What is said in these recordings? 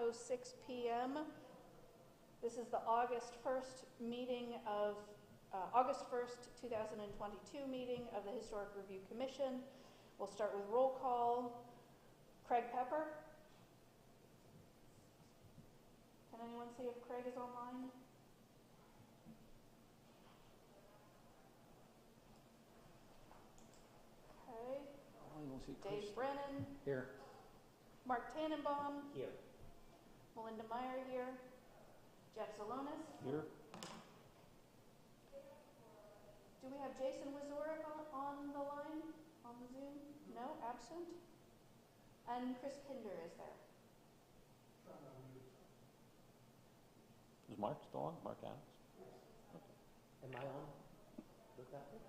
5:06 p.m. This is the August 1st meeting of, August 1st, 2022 meeting of the Historic Review Commission. We'll start with roll call. Craig Pepper. Can anyone see if Craig is online? Okay. Dave Brennan. Here. Mark Tannenbaum. Here. Melinda Meyer here. Jeff Zalonis. Here. Do we have Jason Wazorek on the line, on the Zoom? No, absent. And Chris Kinder is there. Is Mark still on? Mark Adams? Okay. Am I on with that one?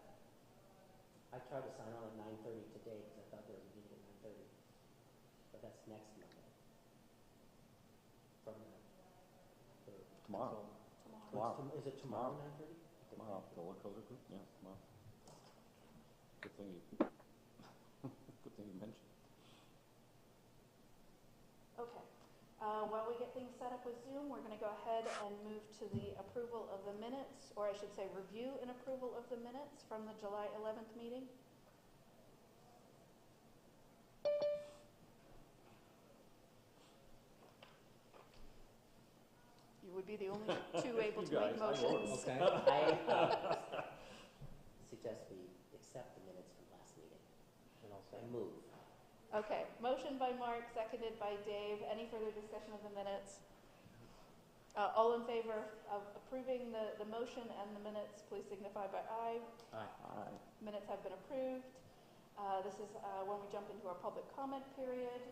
I tried to sign on at 9:30 today because I thought there was a meeting at 9:30. But that's next Monday. From tomorrow. Tomorrow. Is it tomorrow 9:30? Tomorrow. The Lakota group? Yeah, tomorrow. Good thing you, good thing you mentioned. Okay. While we get things set up with Zoom, we're going to go ahead and move to the approval of the minutes, or I should say review and approval of the minutes from the July 11th meeting. You would be the only two able to make motions. Okay. I suggest we accept the minutes from last meeting. And also move. Okay, motion by Mark, seconded by Dave. Any further discussion of the minutes? All in favor of approving the motion and the minutes, please signify by aye. Aye. Aye. Minutes have been approved. This is when we jump into our public comment period.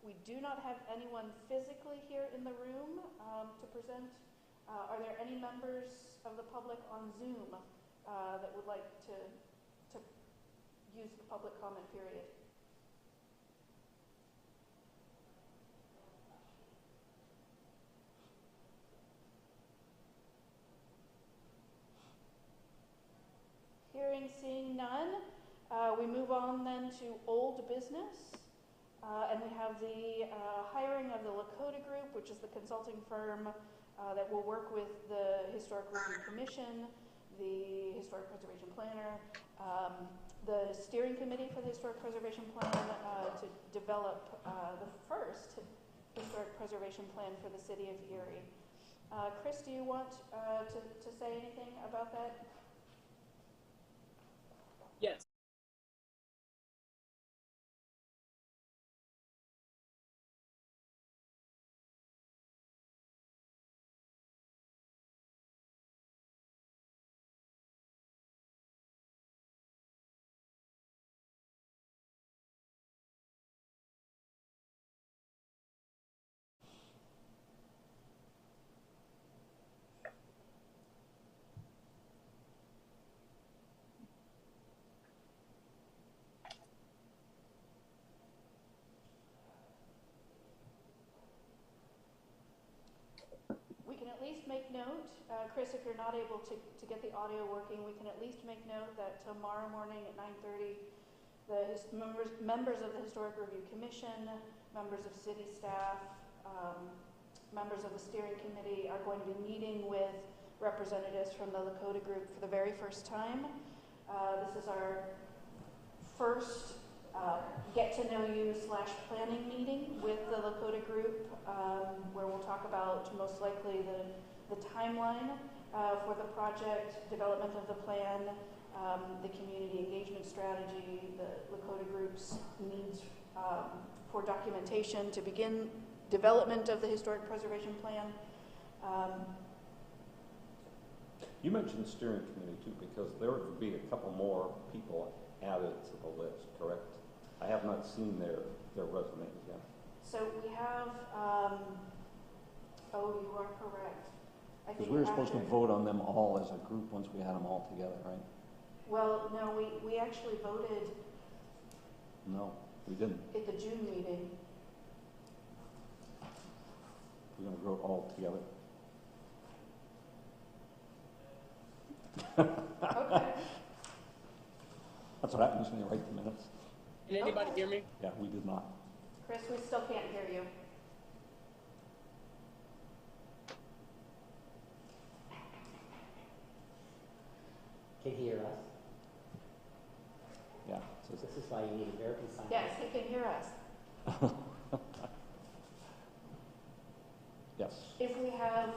We do not have anyone physically here in the room to present. Are there any members of the public on Zoom that would like to use the public comment period? Hearing, seeing none, we move on then to old business. And we have the hiring of the Lakota Group, which is the consulting firm that will work with the Historic Review Commission, the Historic Preservation Planner, the steering committee for the Historic Preservation Plan to develop the first Historic Preservation Plan for the city of Erie. Chris, do you want to say anything about that? Yes. We can at least make note, Chris, if you're not able to get the audio working, we can at least make note that tomorrow morning at 9:30, the members of the Historic Review Commission, members of city staff, members of the steering committee are going to be meeting with representatives from the Lakota Group for the very first time. This is our first get-to-know-you/planning meeting with the Lakota Group, where we'll talk about most likely the timeline for the project, development of the plan, the community engagement strategy, the Lakota Group's needs for documentation to begin development of the Historic Preservation Plan. You mentioned the steering committee too, because there would be a couple more people added to the list, correct? I have not seen their resumes yet. So we have, oh, you are correct. Because we were supposed to vote on them all as a group once we had them all together, right? Well, no, we actually voted. No, we didn't. At the June meeting. We're going to vote all together. Okay. That's what happens when you write the minutes. Can anybody hear me? Yeah, we did not. Chris, we still can't hear you. Can you hear us? Yeah. This is why you need American Sign Yes, Language. he can hear us. Yes. If we have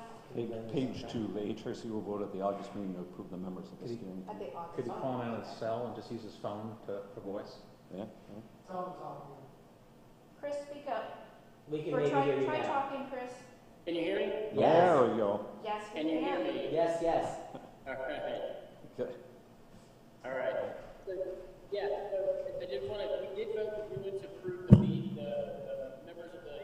Page 2, the HRC will vote at the August meeting to approve the members of the Could he- steering at committee. the August. Could he call him out of his cell and just use his phone for voice? Yeah. Chris, speak up. We can Or maybe hear you try now. talking, Chris. Can you hear me? Yes. There we go. Yes, we Can you hear me? Yes, yes. All right. Okay. All right. So, yeah, so I did want to, we did vote that we would approve the members of the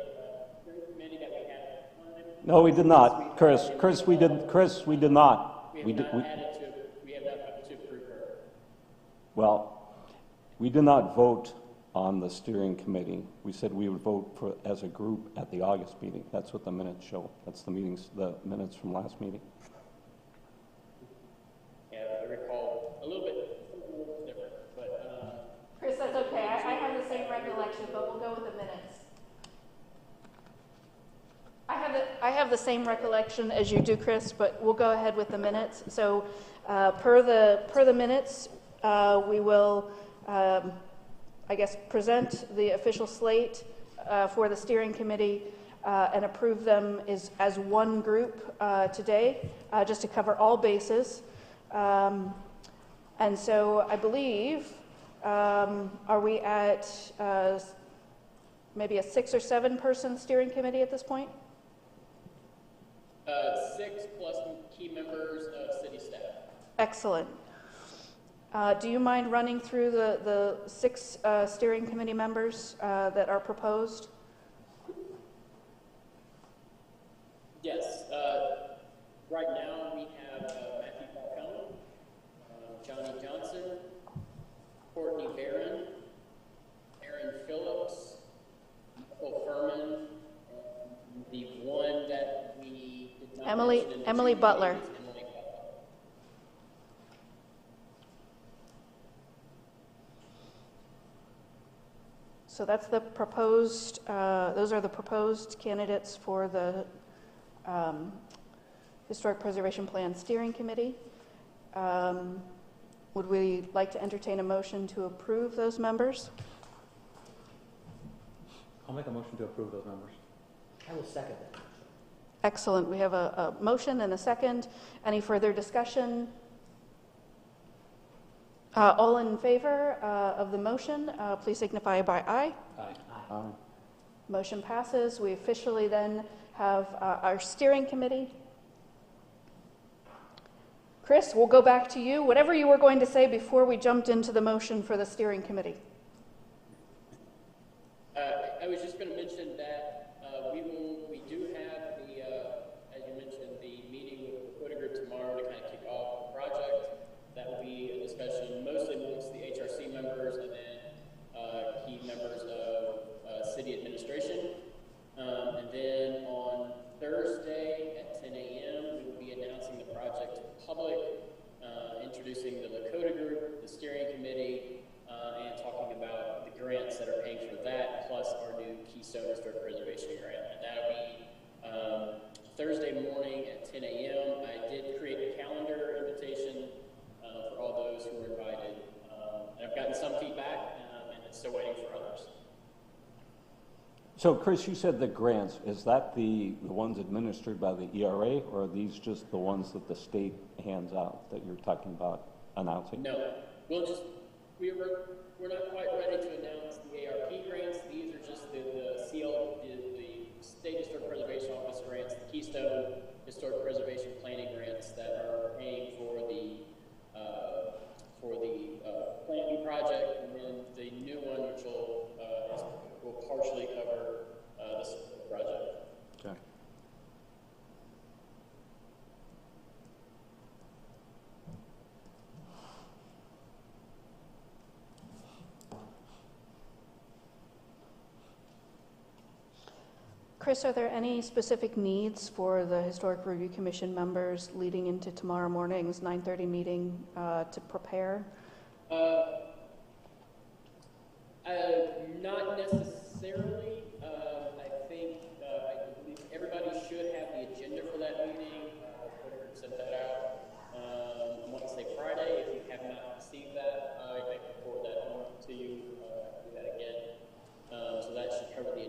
steering committee that we had. No, we did not. Chris, we did not. We have not voted to approve her. Well, we did not vote on the steering committee. We said we would vote as a group at the August meeting. That's what the minutes show. That's the minutes from last meeting. Yeah, I recall a little bit different, but, Chris, that's okay. I have the same recollection, but we'll go with the minutes. I have the same recollection as you do, Chris, but we'll go ahead with the minutes. So, per the minutes, we will, I guess, present the official slate for the steering committee and approve them as one group today, just to cover all bases. And so I believe, are we at maybe a 6 or 7 person steering committee at this point? 6 plus key members of city staff. Excellent. Do you mind running through the 6 steering committee members that are proposed? Yes. Right now we have Matthew Falcone, Johnny Johnson, Courtney Barron, Aaron Phillips, Michael Furman, and the one that we did not Emily mention in the Emily two Butler. meetings, Emily Butler. So that's the proposed, those are the proposed candidates for the Historic Preservation Plan Steering Committee. Would we like to entertain a motion to approve those members? I'll make a motion to approve those members. I will second that. Excellent. We have a motion and a second. Any further discussion? All in favor of the motion, please signify by aye. Aye. Motion passes. We officially then have our steering committee. Chris, we'll go back to you. Whatever you were going to say before we jumped into the motion for the steering committee. I was just going to mention that we do have the, as you mentioned, the meeting with the Dakota group tomorrow to kind of kick off the project. That will be a discussion mostly amongst the HRC members and then key members of city administration. And then on Thursday at 10 a.m., we will be announcing the project to the public, introducing the Dakota group, the steering committee, and talking about the grants that are paying for that, plus our new Keystone Historic Preservation grant. And that'll be Thursday morning at 10 a.m. I did create a calendar invitation for all those who were invited. And I've gotten some feedback, and it's still waiting for others. So, Chris, you said the grants. Is that the ones administered by the ERA, or are these just the ones that the state hands out that you're talking about announcing? No, we're not quite ready to announce the ARP grants. These are just the State Historic Preservation Office grants, the Keystone Historic Preservation Planning grants that are paying for the planning project, and then the new one, which will partially cover this project. Okay. Chris, are there any specific needs for the Historic Review Commission members leading into tomorrow morning's 9:30 meeting to prepare? Not necessarily.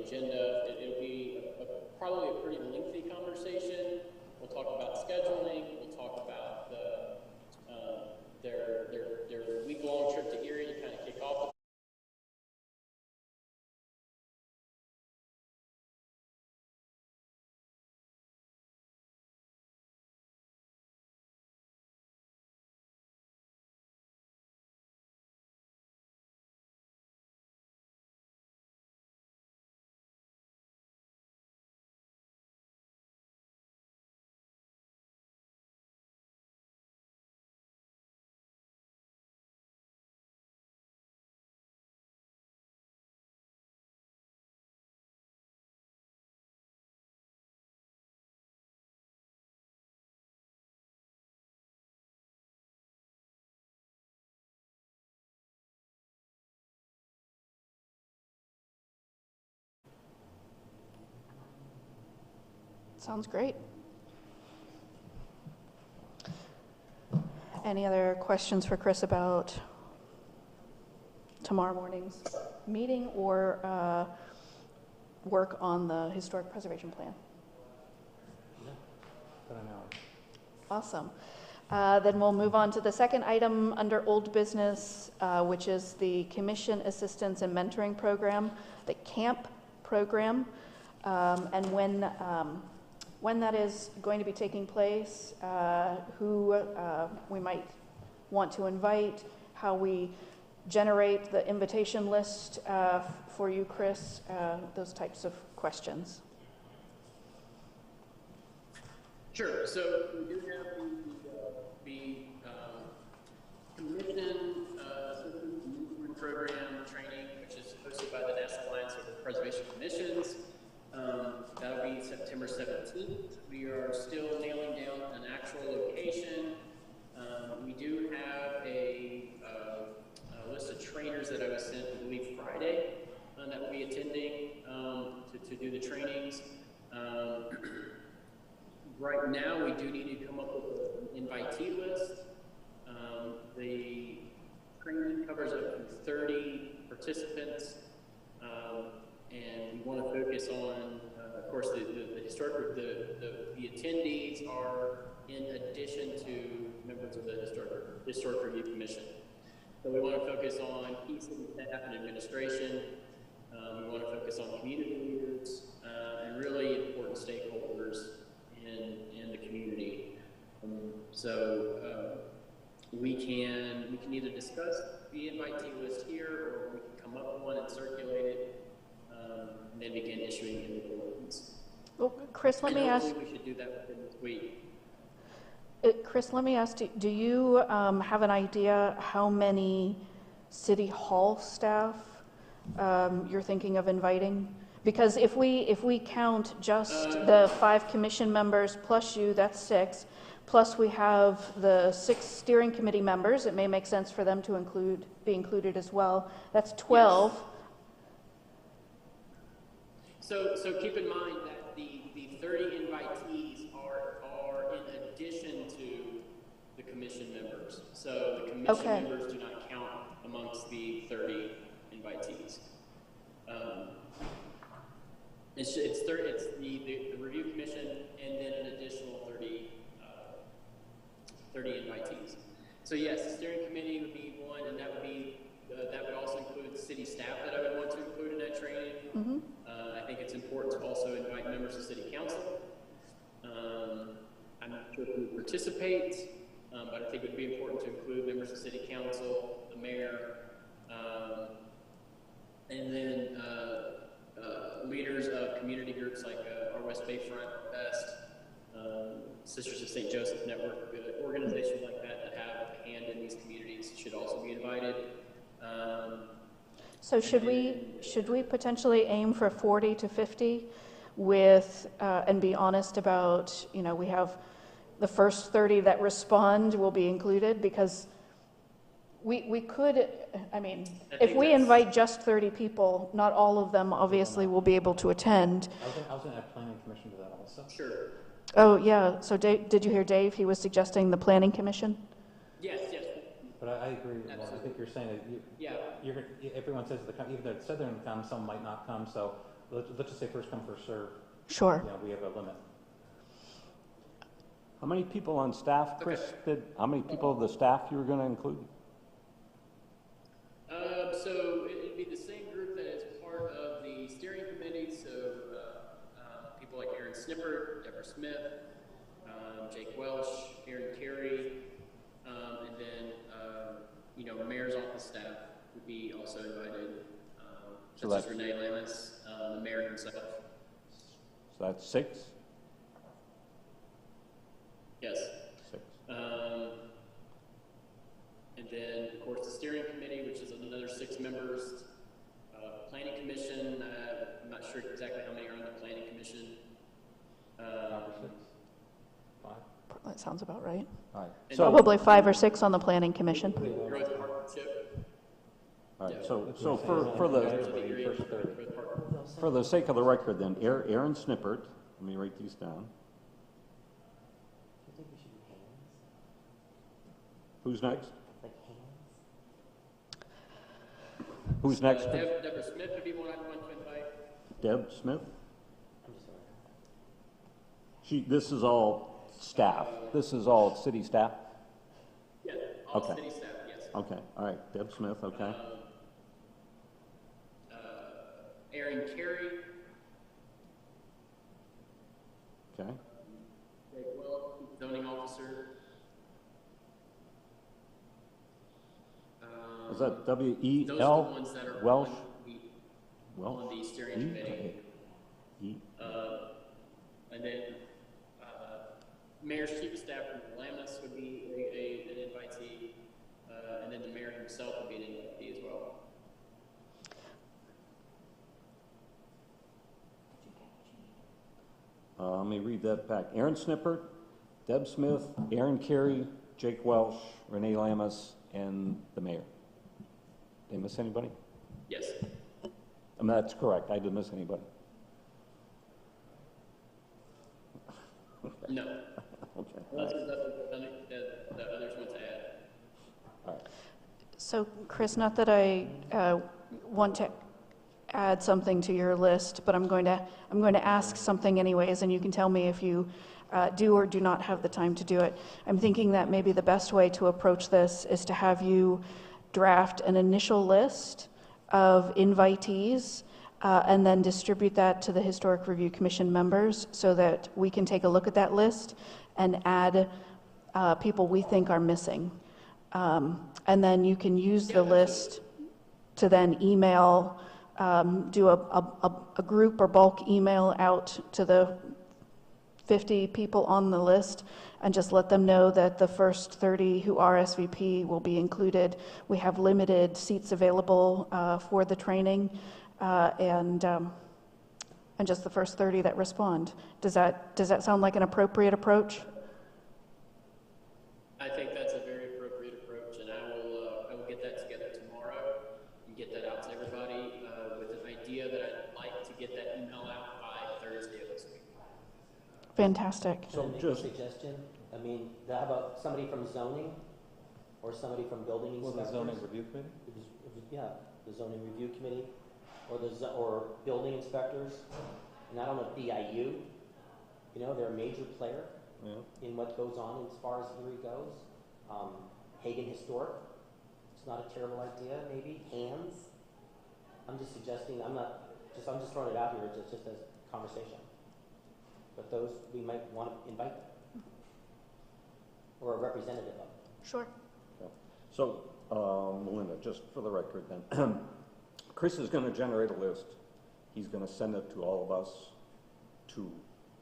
agenda. It'll be probably a pretty lengthy conversation. We'll talk about scheduling. We'll talk about their week-long trip to Erie to kind of kick off. Sounds great. Any other questions for Chris about tomorrow morning's meeting or work on the historic preservation plan? But I know. Awesome. Then we'll move on to the second item under old business, which is the Commission Assistance and Mentoring Program, the CAMP program, and when that is going to be taking place, who we might want to invite, how we generate the invitation list for you, Chris, those types of questions. Sure. So we do have the Commission Assistance and Mentoring Program training, which is hosted by the National Alliance of Preservation Commissions. That'll be September 17th. We are still nailing down an actual location. We do have a list of trainers that I was sent, I believe, Friday that will be attending to do the trainings. Right now, we do need to come up with an invitee list. The training covers up to 30 participants, and we want to focus on, of course, the historic. The attendees are in addition to members of the Historic Review Commission. So we want to focus on key city staff and administration. We want to focus on community leaders and really important stakeholders in the community. We can either discuss the invitee list here, or we can come up with one and circulate it, and then begin issuing invitations. Well, Chris, let me ask. We should do that within this week. Chris, let me ask, do you have an idea how many City Hall staff you're thinking of inviting? Because if we count just the 5 commission members plus you, that's 6. Plus we have the 6 steering committee members. It may make sense for them to be included as well. That's 12. Yes. So keep in mind that the 30 invitees are in addition to the commission members. So the commission members do not count amongst the 30 invitees. It's the review commission and then an additional 30 invitees. So yes, the steering committee would be one, and that would also include city staff that I would want to include in that training. Mm-hmm. I think it's important to also invite members of city council. I'm not sure who would participate, but I think it would be important to include members of city council, the mayor, and then leaders of community groups like our West Bayfront Best, Sisters of St. Joseph Network, organizations like that have a hand in these communities should also be invited. So should we potentially aim for 40 to 50 with and be honest about, we have the first 30 that respond will be included, because we could, if we invite just 30 people, not all of them obviously will be able to attend. I was going to add planning commission to that also. Sure. Oh, yeah. So did you hear Dave? He was suggesting the planning commission? Yes. But I agree with I think you're saying that everyone says even though it said they're going to come, some might not come. So let's just say first come, first serve. Sure. Yeah, we have a limit. How many people on staff, Chris, how many people of the staff you were going to include? So it'd be the same group that is part of the steering committee. So people like Aaron Snippert, Deborah Smith, Jake Welsh, Aaron Carey, and then mayor's office staff would be also invited. So such as that's- Renee Lamas, the mayor himself. So that's 6? Yes. 6. And then, of course, the steering committee, which is another 6 members. Planning commission, I'm not sure exactly how many are on the planning commission. 5 or 6? 5? That sounds about right. All right. And So, Probably 5 or 6 on the planning commission. Growth partnership. all right. Yeah. So for the Growth partnership. for the sake of the record, then, Aaron Snippert. Let me write these down. I think we should do hands. Who's next? Like hands. Who's next? Deborah Smith would be one I'd want to invite. Deb Smith. I'm just sorry. This is all staff. This is all city staff. Yeah, all Okay. city staff, yes. Okay. All right. Deb Smith. Okay. Aaron Carey, Okay. Jake Welch, zoning officer. Is that Those are the W-E-L? ones that are Welsh? on the steering committee. E? And then mayor's chief of staff from Lamas would be an invitee, and then the mayor himself would be an invitee as well. Let me read that back. Aaron Snippert, Deb Smith, Aaron Carey, Jake Welsh, Renee Lamas, and the mayor. Did I miss anybody? Yes. That's correct. I didn't miss anybody. No. Okay. Unless there's nothing that others want to add. All right. So, Chris, not that I want to add something to your list, but I'm going to ask something anyways, and you can tell me if you do or do not have the time to do it. I'm thinking that maybe the best way to approach this is to have you draft an initial list of invitees and then distribute that to the Historic Review Commission members so that we can take a look at that list and add people we think are missing. And then you can use the list to then email, do a group or bulk email out to the 50 people on the list and just let them know that the first 30 who RSVP will be included. We have limited seats available for the training and just the first 30 that respond. Does that sound like an appropriate approach? I think that's a very appropriate approach, and I will get that together tomorrow and get that out to everybody with an idea that I'd like to get that email out by Thursday of this week. Fantastic. Can I make a suggestion? I mean, how about somebody from zoning or somebody from building Well, inspectors? the zoning review committee? Yeah, the zoning review committee or or building inspectors. And I don't know, BIU, they're a major player in what goes on as far as Erie goes. Hagen Historic, it's not a terrible idea, maybe. Hands. I'm just suggesting, I'm just throwing it out here just as conversation. But those we might want to invite or a representative of. Sure. So, Melinda, just for the record then, Chris is going to generate a list. He's going to send it to all of us to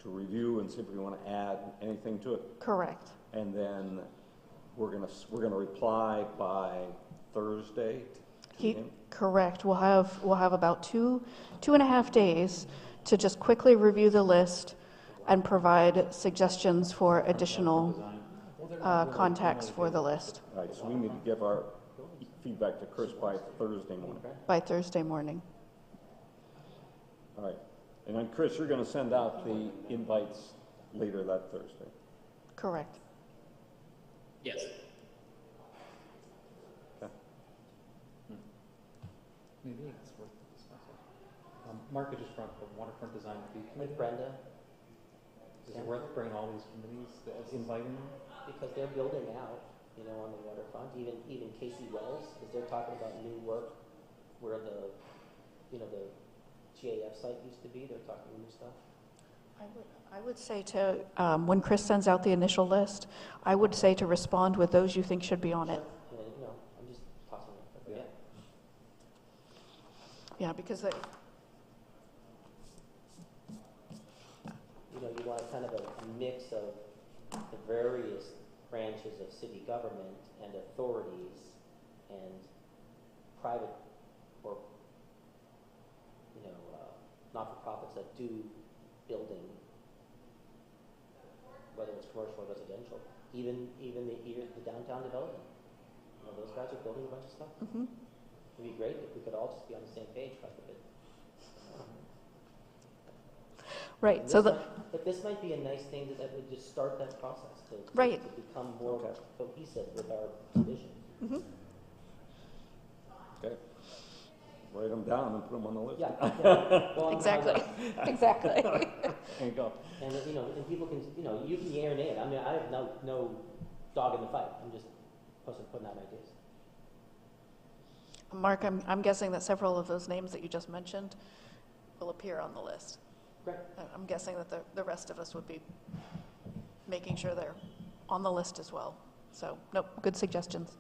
review and see if we want to add anything to it. Correct. And then we're going to reply by Thursday to him. Correct. We'll have about two and a half days to just quickly review the list and provide suggestions for additional contacts for the list All right, so we need to give our feedback to Chris by Thursday morning. by Thursday morning. All right. And then, Chris, you're going to send out the invites later that Thursday. Correct. Yes. Okay. Maybe it's worth discussing. Mark had just brought up the waterfront design review committee. With Brenda, Is it worth bringing all these committees, inviting them? because they're building out, on the waterfront. Even Casey Wells, because they're talking about new work where the GAF site used to be. They're talking new stuff. I would say to, when Chris sends out the initial list, I would say to respond with those you think should be on it. Sure. I'm just tossing it. But Yeah, because they, you want kind of a mix of the various branches of city government and authorities and private or not-for-profits that do building, whether it's commercial or residential, even the downtown development. Those guys are building a bunch of stuff. Mhm. It'd be great if we could all just be on the same page quite a bit. right, And so but this might be a nice thing that would just start that process to Right. become more Okay. cohesive with our vision. mhm. Okay. Write them down and put them on the list. Yeah. Well, Exactly, exactly. There you go. And and people can, you can yay or nay it. I mean, I have no dog in the fight. I'm just putting out ideas. Mark, I'm guessing that several of those names that you just mentioned will appear on the list. Great. I'm guessing that the rest of us would be making sure they're on the list as well. So, nope, good suggestions.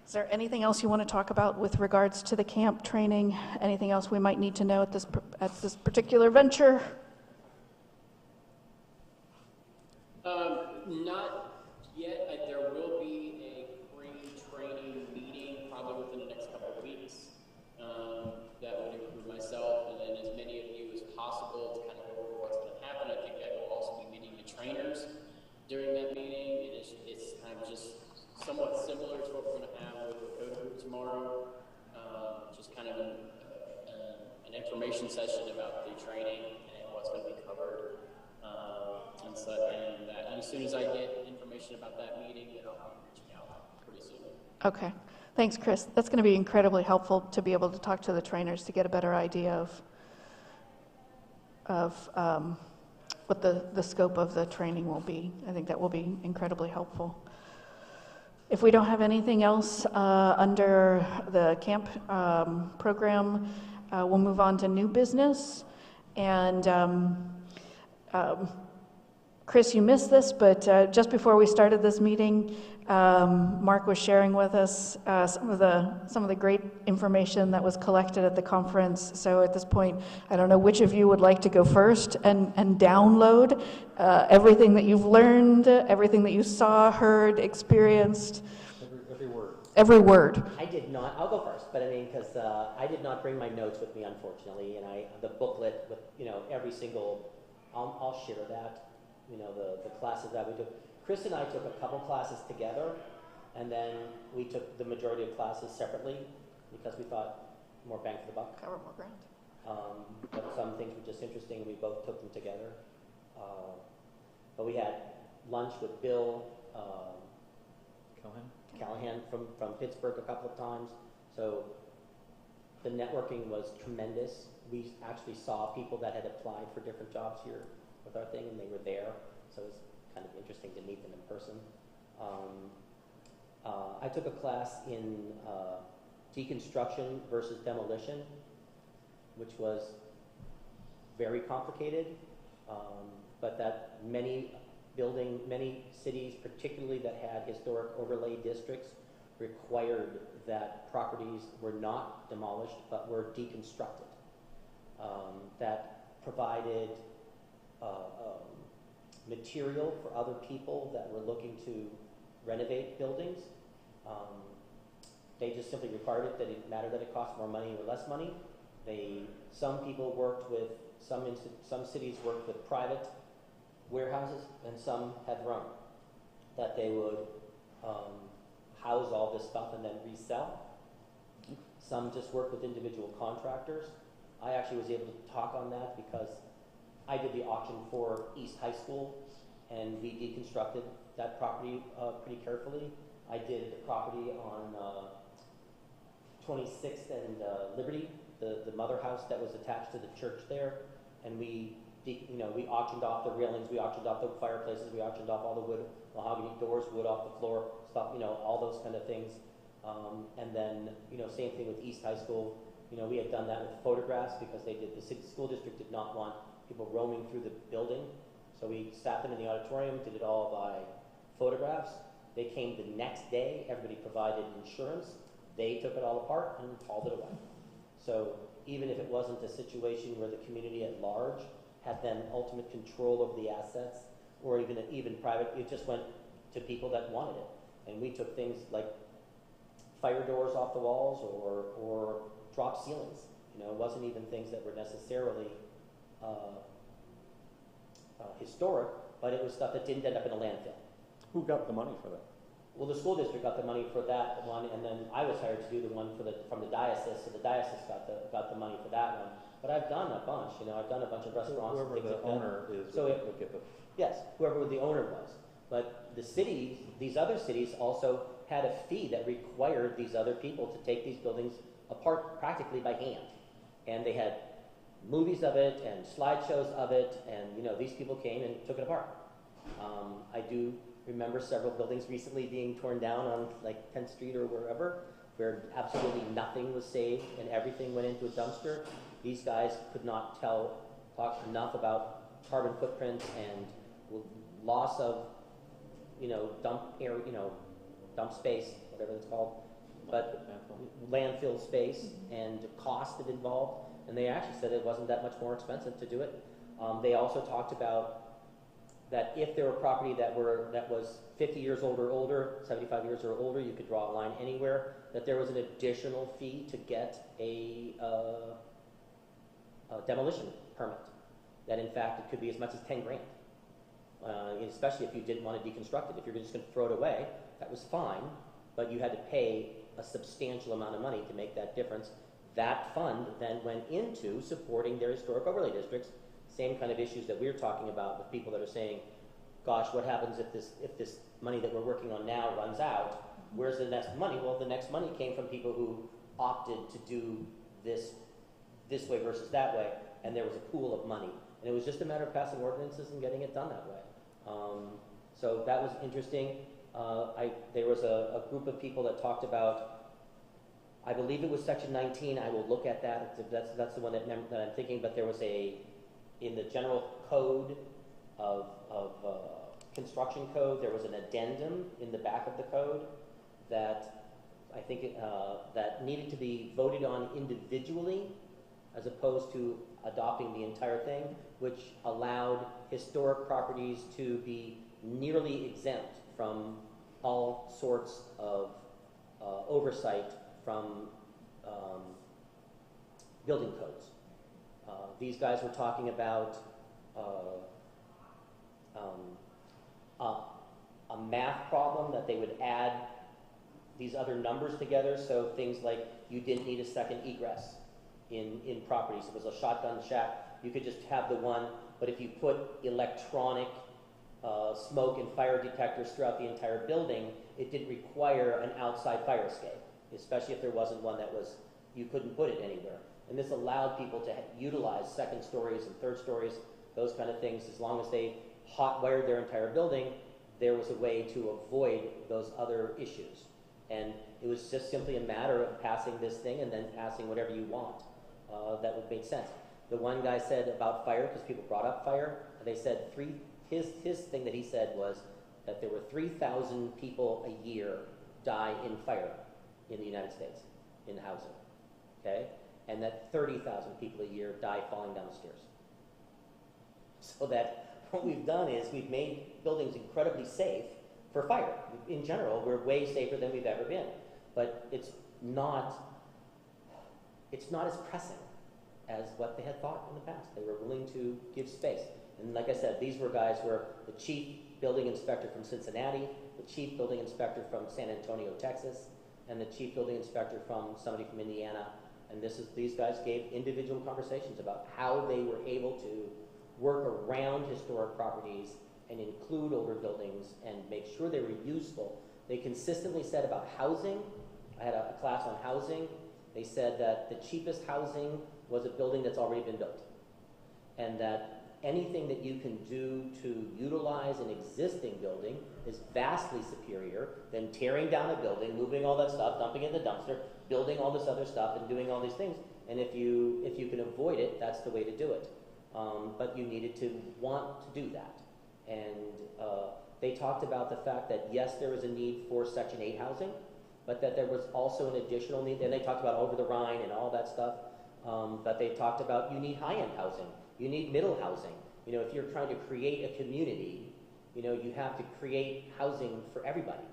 Is there anything else you want to talk about with regards to the camp training? Anything else we might need to know at this particular venture? Not yet. There will be a pre-training meeting probably within the next couple of weeks. That would include myself and then as many of you as possible to kind of go over what's going to happen. I think I will also be meeting the trainers during that meeting. And it's kind of just somewhat similar to what we're going to have with the code group tomorrow. Just kind of an information session about the training and what's going to be covered. And as soon as I get information about that meeting, then I'll be reaching out pretty soon. Okay. Thanks, Chris. That's going to be incredibly helpful to be able to talk to the trainers to get a better idea of what the scope of the training will be. I think that will be incredibly helpful. If we don't have anything else under the camp program, we'll move on to new business. And Chris, you missed this, but just before we started this meeting, Mark was sharing with us some of the great information that was collected at the conference. So at this point, I don't know which of you would like to go first and download everything that you've learned, everything that you saw, heard, experienced. Every word. Every word. I did not. I'll go first, but I mean, because I did not bring my notes with me, unfortunately, and the booklet with every single. I'll share that. The classes that we took. Chris and I took a couple classes together, and then we took the majority of classes separately because we thought more bang for the buck. Cover more ground. But some things were just interesting, and we both took them together. But we had lunch with Bill Callahan from Pittsburgh a couple of times. So the networking was tremendous. We actually saw people that had applied for different jobs here with our thing, and they were there. So it was kind of interesting to meet them in person. I took a class in deconstruction versus demolition, which was very complicated, but that many cities, particularly that had historic overlay districts, required that properties were not demolished but were deconstructed. That provided material for other people that were looking to renovate buildings. They just simply required it. That it didn't matter that it cost more money or less money. Some people worked with, some cities worked with private warehouses, and some had their own. That they would house all this stuff and then resell. Some just worked with individual contractors. I actually was able to talk on that because I did the auction for East High School, and we deconstructed that property pretty carefully. I did the property on 26th and Liberty the mother house that was attached to the church there, and we auctioned off the railings, we auctioned off the fireplaces, we auctioned off all the wood, mahogany doors, wood off the floor, stuff, all those kind of things. And then, same thing with East High School. We had done that with photographs because the school district did not want people roaming through the building. So we sat them in the auditorium, did it all by photographs. They came the next day, everybody provided insurance. They took it all apart and hauled it away. So even if it wasn't a situation where the community at large had then ultimate control of the assets, or even private, it just went to people that wanted it. And we took things like fire doors off the walls or drop ceilings. It wasn't even things that were necessarily historic, but it was stuff that didn't end up in a landfill. Who got the money for that? Well, the school district got the money for that one, and then I was hired to do the one from the diocese, so the diocese got the money for that one. But I've done a bunch, I've done a bunch of restaurants. Whoever and things the like owner that. is, So would get the. Yes, whoever the owner was. But the cities, these other cities also had a fee that required these other people to take these buildings apart practically by hand. And they had movies of it and slideshows of it, and these people came and took it apart. I do remember several buildings recently being torn down on like 10th Street or wherever, where absolutely nothing was saved and everything went into a dumpster. These guys could not talk enough about carbon footprint and loss of dump air, dump space, whatever it's called, but landfill space and cost that involved. And they actually said it wasn't that much more expensive to do it. They also talked about that if there were property that was 50 years old or older, 75 years or older, you could draw a line anywhere, that there was an additional fee to get a demolition permit. That in fact it could be as much as 10 grand. Especially if you didn't want to deconstruct it. If you're just going to throw it away, that was fine, but you had to pay a substantial amount of money to make that difference. That fund then went into supporting their historic overlay districts. Same kind of issues that we're talking about with people that are saying, gosh, what happens if this money that we're working on now runs out? Where's the next money? Well, the next money came from people who opted to do this way versus that way, and there was a pool of money. And it was just a matter of passing ordinances and getting it done that way. So that was interesting. There was a group of people that talked about, I believe it was Section 19. I will look at that. That's the one that I'm thinking. But there was in the general code of construction code, there was an addendum in the back of the code that I think that needed to be voted on individually as opposed to adopting the entire thing, which allowed historic properties to be nearly exempt from all sorts of oversight from building codes. These guys were talking about a math problem that they would add these other numbers together, so things like you didn't need a second egress in properties. If it was a shotgun shack, you could just have the one, but if you put electronic smoke and fire detectors throughout the entire building, it didn't require an outside fire escape, especially if there wasn't one you couldn't put it anywhere. And this allowed people to utilize second stories and third stories, those kind of things. As long as they hot wired their entire building, there was a way to avoid those other issues. And it was just simply a matter of passing this thing and then passing whatever you want. That would make sense. The one guy said about fire, because people brought up fire, they said his thing that he said was that there were 3,000 people a year die in fire in the United States, in housing, okay? And that 30,000 people a year die falling down the stairs. So that what we've done is we've made buildings incredibly safe for fire. In general, we're way safer than we've ever been. But it's not as pressing as what they had thought in the past. They were willing to give space. And like I said, these were guys who were the chief building inspector from Cincinnati, the chief building inspector from San Antonio, Texas, and the chief building inspector from somebody from Indiana. And these guys gave individual conversations about how they were able to work around historic properties and include older buildings and make sure they were useful. They consistently said about housing, I had a class on housing, They said that the cheapest housing was a building that's already been built, and that anything that you can do to utilize an existing building is vastly superior than tearing down a building, moving all that stuff, dumping it in the dumpster, building all this other stuff, and doing all these things. And if you can avoid it, that's the way to do it. But you needed to want to do that. And they talked about the fact that, yes, there was a need for Section 8 housing, but that there was also an additional need. And they talked about over the Rhine and all that stuff. But they talked about you need high-end housing. You need middle housing. You know, if you're trying to create a community, you know, you have to create housing for everybody.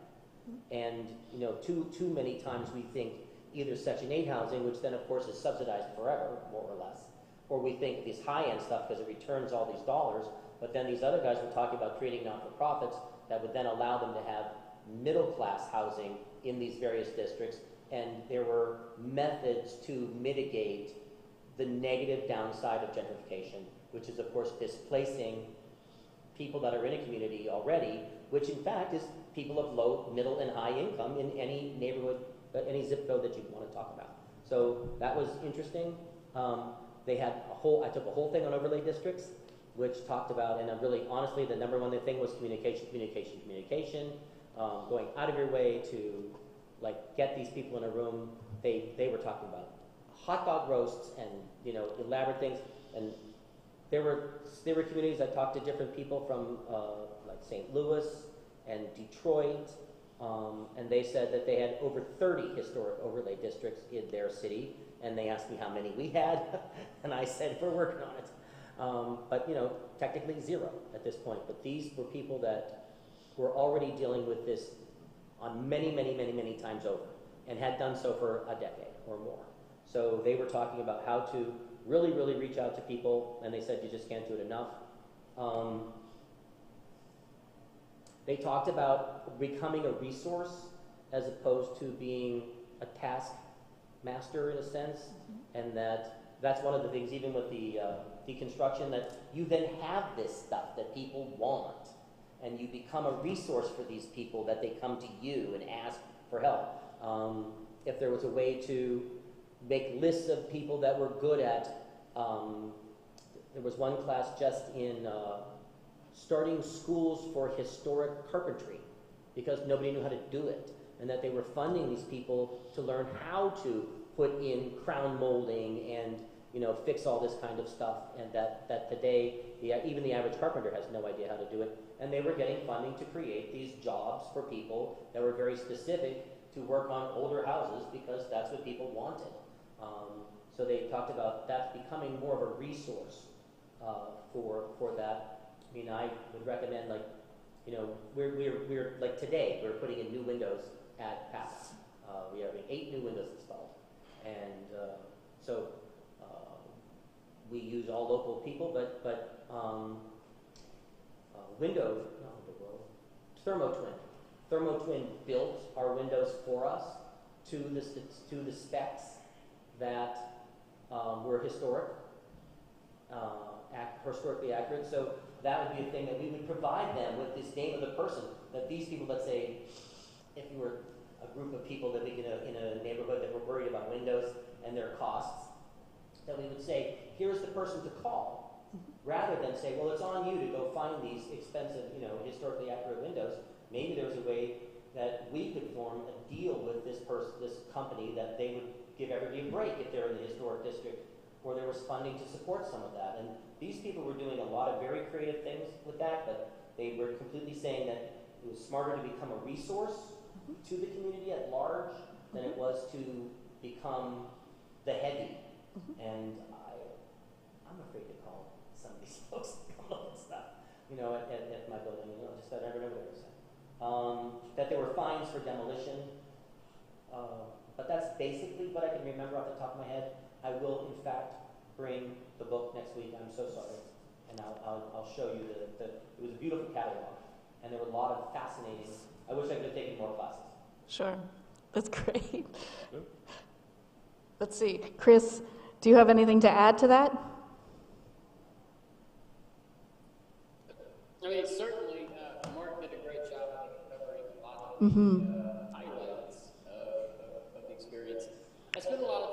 And, you know, too many times we think either Section 8 housing, which then, of course, is subsidized forever, more or less, or we think this high-end stuff because it returns all these dollars, but then these other guys were talking about creating not-for-profits that would then allow them to have middle-class housing in these various districts, and there were methods to mitigate the negative downside of gentrification, which is, of course, displacing people that are in a community already, which, in fact, is people of low, middle, and high income in any neighborhood, any zip code that you want to talk about. So that was interesting. They had I took a whole thing on overlay districts, which talked about, and really, honestly, the number one thing was communication, going out of your way to, like, get these people in a room. They were talking about hot dog roasts and, you know, elaborate things. And there were communities. I talked to different people from like St. Louis and Detroit, and they said that they had over 30 historic overlay districts in their city. And they asked me how many we had, and I said we're working on it. But, you know, technically 0 at this point. But these were people that were already dealing with this on many times over, and had done so for a decade or more. So they were talking about how to really reach out to people, and they said you just can't do it enough. They talked about becoming a resource as opposed to being a task master in a sense, and that's one of the things, even with the deconstruction, that you then have this stuff that people want, and you become a resource for these people, that they come to you and ask for help. If there was a way to make lists of people that were good at, there was one class just in starting schools for historic carpentry, because nobody knew how to do it, and that they were funding these people to learn how to put in crown molding and, you know, fix all this kind of stuff, and that today even the average carpenter has no idea how to do it. And they were getting funding to create these jobs for people that were very specific to work on older houses, because that's what people wanted. So they talked about that becoming more of a resource for that. I mean, I would recommend, like, you know, we're like today, we're putting in new windows at PAPS. We have 8 new windows installed. And so we use all local people, but Thermo Twin built our windows for us to the specs that were historically accurate. So that would be a thing that we would provide them with this name of the person, that these people, let's say, if you were a group of people living in a neighborhood that were worried about windows and their costs, that we would say, here's the person to call, rather than say, well, it's on you to go find these expensive, you know, historically accurate windows. Maybe there's a way that we could form a deal with this company, that they would give everybody a break if they're in the historic district, or there was funding to support some of that. And these people were doing a lot of very creative things with that, but they were completely saying that it was smarter to become a resource to the community at large than it was to become the heavy. And I'm afraid to call some of these folks to come up with stuff, you know, at my building, you know, just that I never know what they were saying. That there were fines for demolition, but that's basically what I can remember off the top of my head. I will, in fact, bring the book next week. I'm so sorry, and I'll show you it was a beautiful catalog, and there were a lot of fascinating. I wish I could have taken more classes. Sure, that's great. Let's see, Chris, do you have anything to add to that? I mean, certainly, Mark did a great job, I think, covering a lot of the highlights of the experience. I spent a lot of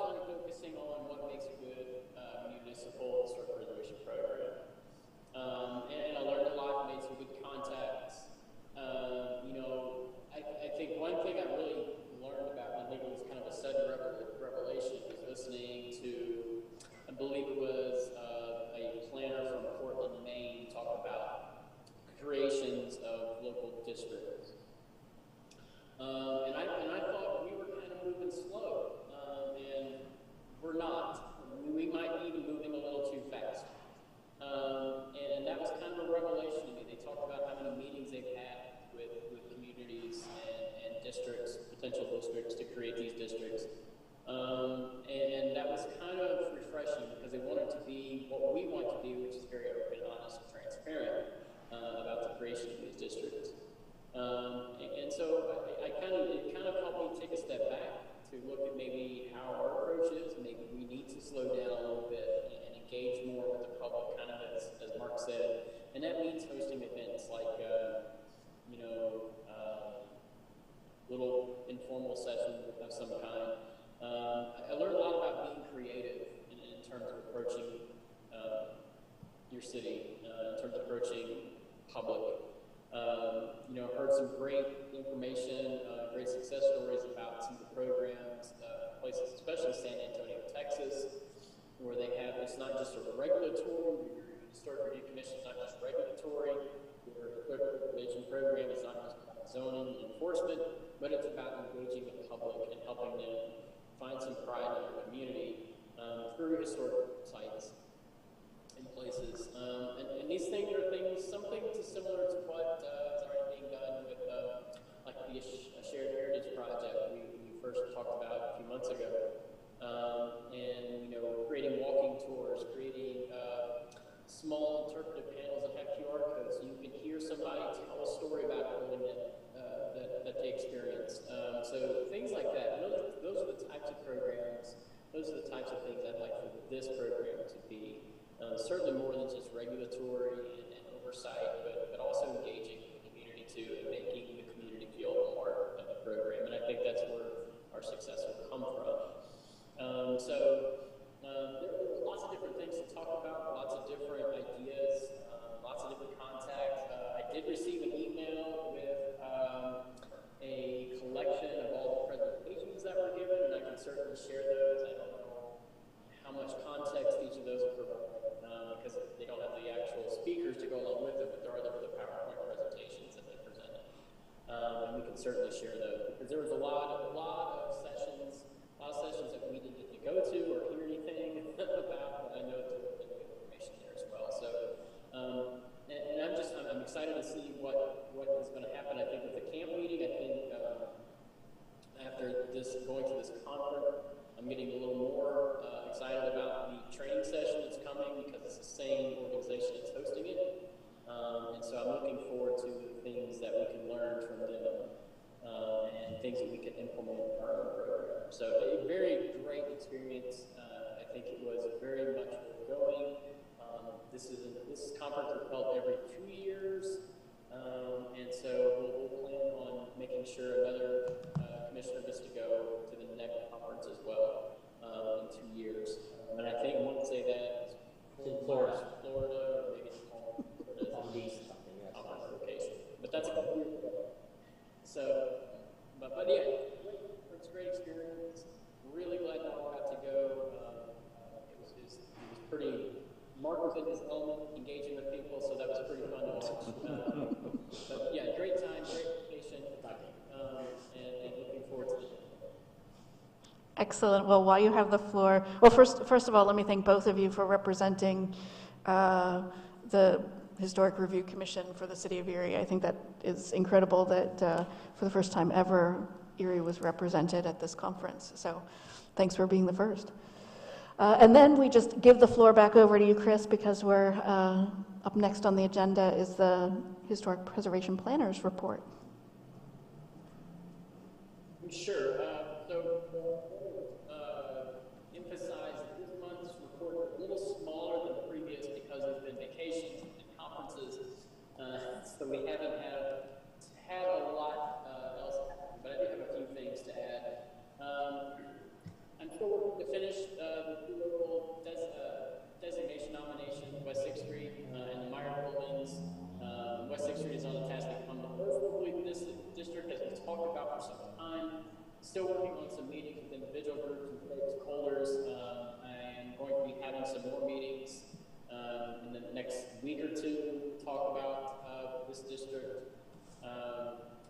creation of these districts. And so it kind of helped me take a step back to look at maybe how our approach is. Maybe we need to slow down a little bit and engage more with the public, kind of as Mark said. And that means hosting events like, little informal sessions of some kind. I learned a lot about being creative in terms of approaching your city, in terms of approaching public. Heard some great information, great success stories about some of the programs, places, especially San Antonio, Texas, where they have, it's not just a regulatory, your Historic Review Commission is not just regulatory, your Designation program is not just about zoning and enforcement, but it's about engaging the public and helping them find some pride in their community through historic sites and places. And these things are something similar to what is already being done with like the Shared Heritage Project we first talked about a few months ago. And creating walking tours, creating small interpretive panels that have QR codes so you can hear somebody tell a story about a building that they experienced. So things like that. Those are the types of programs, those are the types of things I'd like for this program to be. Certainly more than just regulatory and oversight, but also engaging the community too and making the community feel a part of the program. And I think that's where our success will come from. There were lots of different things to talk about, lots of different ideas, lots of different contacts. I did receive an email with a collection of all the presentations that were given, and I can certainly share those. I don't know how much context each of those will provide because they don't have the actual speakers to go along with it, but there are the PowerPoint presentations that they presented. And we can certainly share those because there was a lot of sessions that we didn't get to go to or hear anything about, but I know there was good information there as well. So, and I'm excited to see what is going to happen. I think with the camp meeting, I think after going to this conference, I'm getting a little more excited about the training session that's coming because it's the same organization that's hosting it. And so I'm looking forward to the things that we can learn from them and things that we can implement in our own program. So a very great experience. I think it was very much worth going. This conference is held every 2 years. And so we'll plan on making sure another commissioner gets to go to the next conference as well in 2 years. And I think I want to say that it's in Florida. Or maybe it's called Palm Beach something. conference location. But that's a couple years ago. So, but yeah, it's a great experience. Really glad that I got to go. It was pretty. Mark was in his element, engaging with people, so that was pretty fun to watch. But yeah, great time, great vacation, and looking forward to it. Excellent. Well, while you have the floor, well, first of all, let me thank both of you for representing the Historic Review Commission for the City of Erie. I think that is incredible that for the first time ever, Erie was represented at this conference. So thanks for being the first. And then we just give the floor back over to you, Chris, because we're up next on the agenda is the Historic Preservation Planners Report. Sure. Emphasize that this month's report is a little smaller than the previous because there's been vacations and conferences, so we haven't had a lot else happen, but I do have a few things to add. I'm still working to finish the two local designation nominations, West 6th Street and the Meyer buildings. West 6th Street is on the task to become the first locally this district, as we've talked about for some time. Still working on some meetings with individual groups and stakeholders. I am going to be having some more meetings in the next week or two to talk about this district.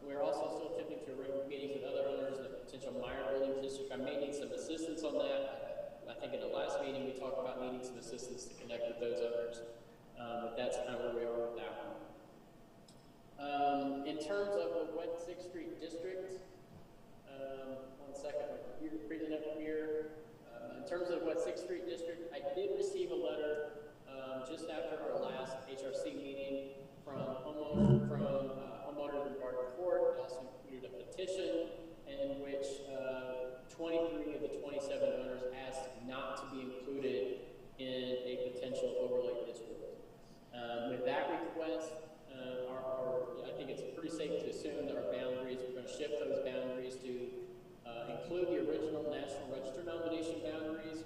We're also still attempting to arrange meetings with other owners in the potential Meyer Buildings district. I may need some assistance on that. I think in the last meeting we talked about needing some assistance to connect with those owners. But that's kind of where we are with that one. In terms of the West 6th Street district, 1 second, my computer's freezing up here. In terms of West 6th Street district, I did receive a letter just after our last HRC meeting from homeowners from homeowners in Garden Court. It also included a petition in which 23 of the 27 owners asked not to be included in a potential overlay district. With that request, I think it's pretty safe to assume that our boundaries, we're going to shift those boundaries to include the original National Register nomination boundaries,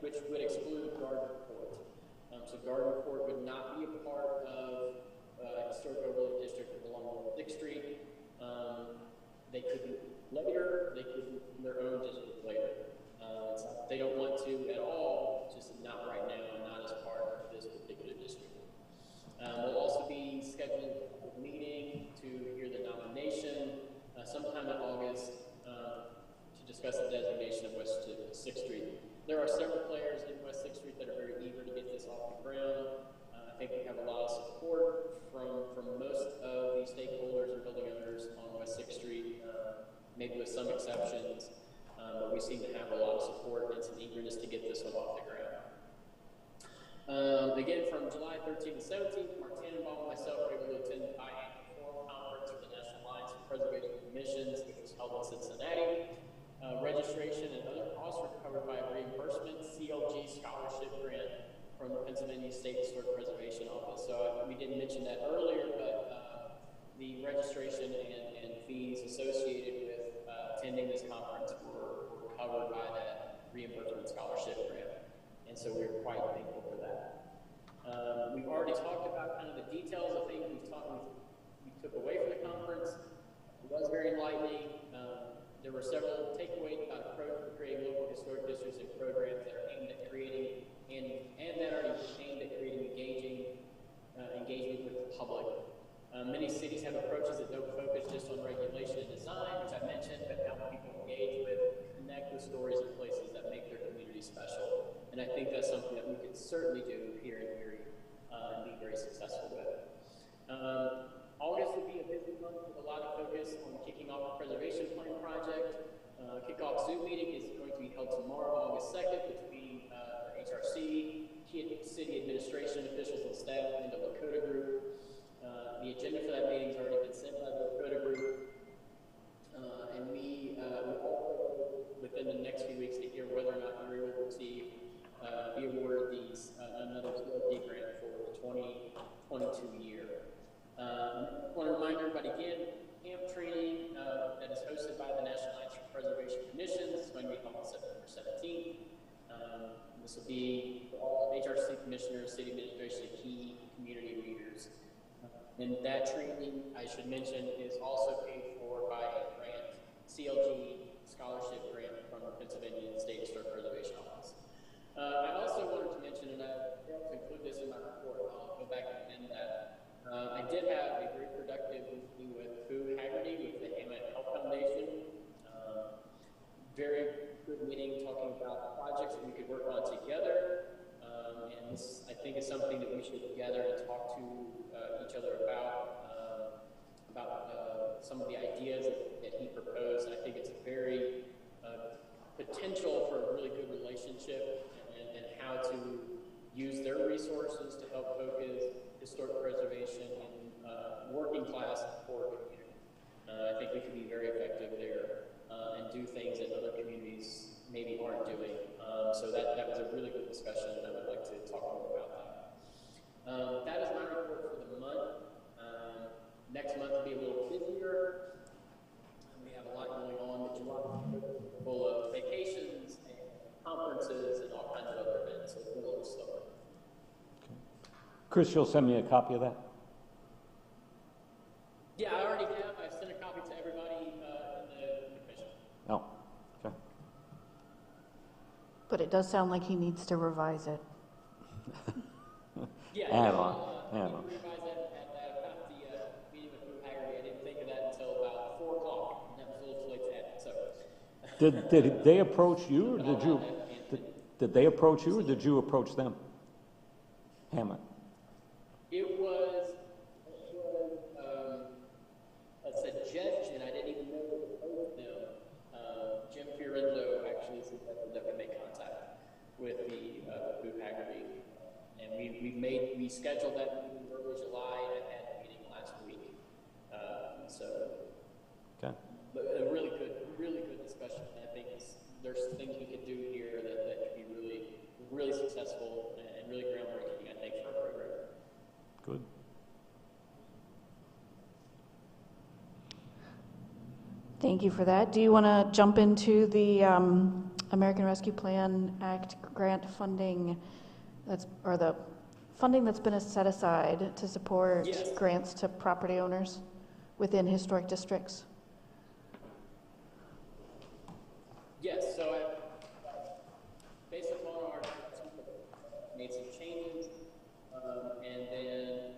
which would exclude Garden Court. So Garden Court would not be a part of historic overlay district along 6th Street. They could later, they could do their own district later. They don't want to at all, just not right now, and not as part of this particular district. We'll also be scheduling a meeting to hear the nomination sometime in August to discuss the designation of West 6th Street. There are several players in West 6th Street that are very eager to get this off the ground. I think we have a lot of support from most of the stakeholders and building owners on West 6th Street, maybe with some exceptions, but we seem to have a lot of support and some eagerness to get this one off the ground. Again, from July 13th to 17th, Mark Tannenbaum and myself were able to attend the biannual conference of the National Alliance for Preservation of Missions, which was held in Cincinnati. Registration and other costs were covered by a reimbursement CLG scholarship grant from the Pennsylvania State Historic Preservation Office. So we didn't mention that earlier, but the registration and fees associated with attending this conference were covered by that reimbursement scholarship grant. And so we're quite thankful for that. We've already talked about kind of the details of things we took away from the conference. It was very enlightening. There were several takeaways about approach for creating local historic districts and programs that are aimed at creating and that are aimed at creating engagement with the public. Many cities have approaches that don't focus just on regulation and design, which I mentioned, but help people engage with, connect with stories and places that make their community special. And I think that's something that we can certainly do here in Erie and be very successful with. August will be a busy month with a lot of focus on kicking off the preservation plan project. Kickoff Zoom meeting is going to be held tomorrow, August 2nd, between HRC, city administration officials and staff, and the Lakota group. The agenda for that meeting has already been sent by the Lakota group. And we will also, within the next few weeks, to hear whether or not Erie will receive, be awarded another CLG grant for the 2022 year. I want to remind everybody again, camp training that is hosted by the National Alliance for Preservation Commissions is going to be held on September 17th. This will be for all HRC commissioners, city administration, key community leaders. And that training, I should mention, is also paid for by a grant, CLG scholarship grant from the Pennsylvania State Historic Preservation Office. I also wanted to mention, and I failed to include this in my report, I'll go back and amend that. I did have a very productive meeting with Boo Haggerty with the Hammett Health Foundation. Very good meeting talking about projects that we could work on together. And this, I think, is something that we should gather and talk to each other about some of the ideas that he proposed. And I think it's a very potential for a really good relationship and how to use their resources to help focus historic preservation in working class and poor community. I think we can be very effective there and do things that other communities maybe aren't doing. So that was a really good discussion, and I would like to talk more about that. That is my report for the month. Next month will be a little busier. We have a lot going on, but July is full of vacations and conferences and all kinds of other events, so it's a little slower. Chris, you'll send me a copy of that? Yeah, I already have. I've sent a copy to everybody in the commission. Oh, okay. But it does sound like he needs to revise it. Yeah, Hang on. Revise that at the meeting with Boo Haggerty. I didn't think of that until about 4 o'clock, and that was a little too late to add. So. Did they approach you, or did they approach you, or did you approach them? Hammett. It was a suggestion. I didn't even know it was both of them. Jim Fiorenzo actually suggested that we make contact with the Boo Haggerty, and we scheduled that meeting in early July, and So, Okay. but a really good discussion. I think there's things we could do here that could be really successful and really groundbreaking, I think, for our program. Good. Thank you for that. Do you want to jump into the American Rescue Plan Act grant funding or the funding that's been set aside to support Yes. grants to property owners within historic districts? Yes, so based upon our made some changes, and then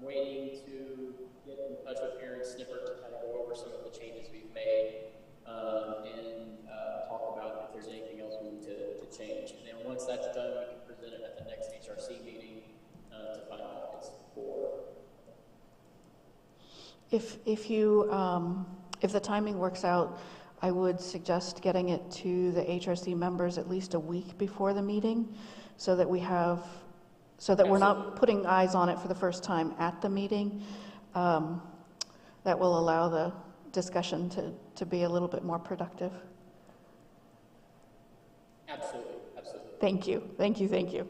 waiting to get in touch with Aaron Snipper to kind of go over some of the changes we've made, and talk about if there's anything else we need to change. And then once that's done, we can present it at the next HRC meeting to finalize for. If the timing works out, I would suggest getting it to the HRC members at least a week before the meeting, so that we're not putting eyes on it for the first time at the meeting. That will allow the discussion to be a little bit more productive. Absolutely. Thank you.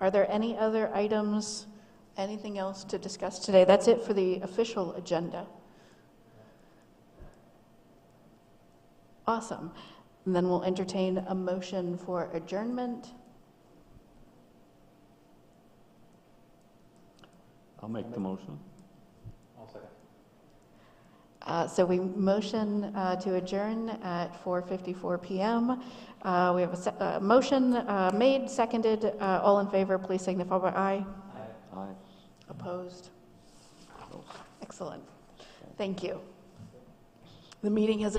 Are there any other items, anything else to discuss today? That's it for the official agenda. Awesome. And then we'll entertain a motion for adjournment. I'll make the motion. I'll second. So we motion to adjourn at 4:54 p.m. We have a motion made, seconded. All in favor, please signify by aye. Aye. Opposed? Excellent. Thank you. The meeting has